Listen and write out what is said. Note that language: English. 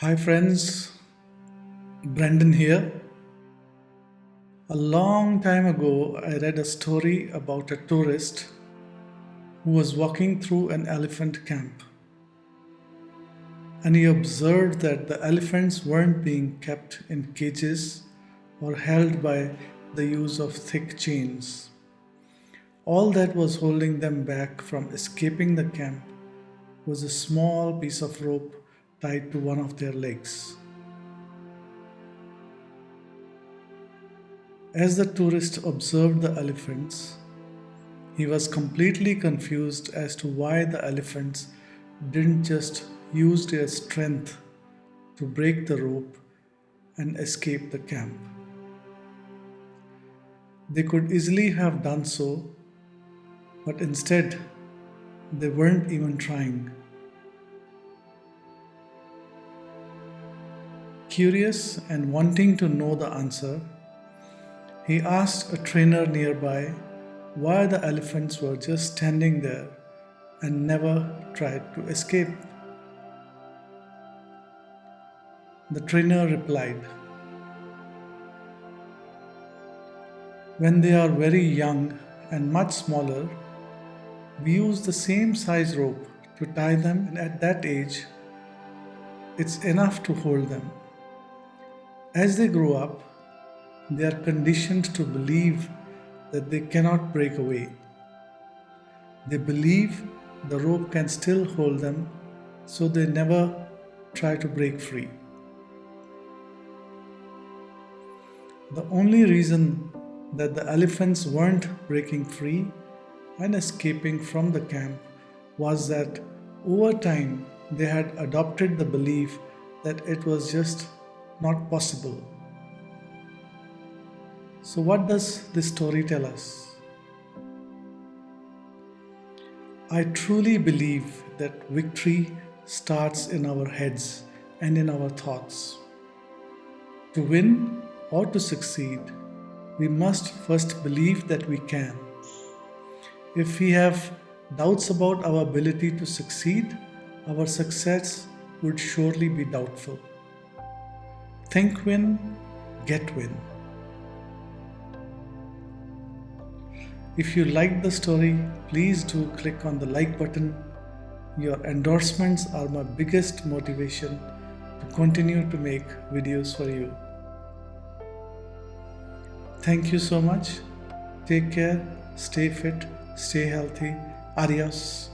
Hi friends, Brendan here. A long time ago, I read a story about a tourist who was walking through an elephant camp, and he observed that the elephants weren't being kept in cages or held by the use of thick chains. All that was holding them back from escaping the camp was a small piece of rope tied to one of their legs. As the tourist observed the elephants, he was completely confused as to why the elephants didn't just use their strength to break the rope and escape the camp. They could easily have done so, but instead, they weren't even trying. Curious and wanting to know the answer, he asked a trainer nearby why the elephants were just standing there and never tried to escape. The trainer replied, "When they are very young and much smaller, we use the same size rope to tie them, and at that age, it's enough to hold them. As they grow up, they are conditioned to believe that they cannot break away. They believe the rope can still hold them, so they never try to break free. The only reason that the elephants weren't breaking free and escaping from the camp was that over time they had adopted the belief that it was just not possible." So, what does this story tell us? I truly believe that victory starts in our heads and in our thoughts. To win or to succeed, we must first believe that we can. If we have doubts about our ability to succeed, our success would surely be doubtful. Think win, get win. If you liked the story, please do click on the like button. Your endorsements are my biggest motivation to continue to make videos for you. Thank you so much. Take care, stay fit, stay healthy. Adios.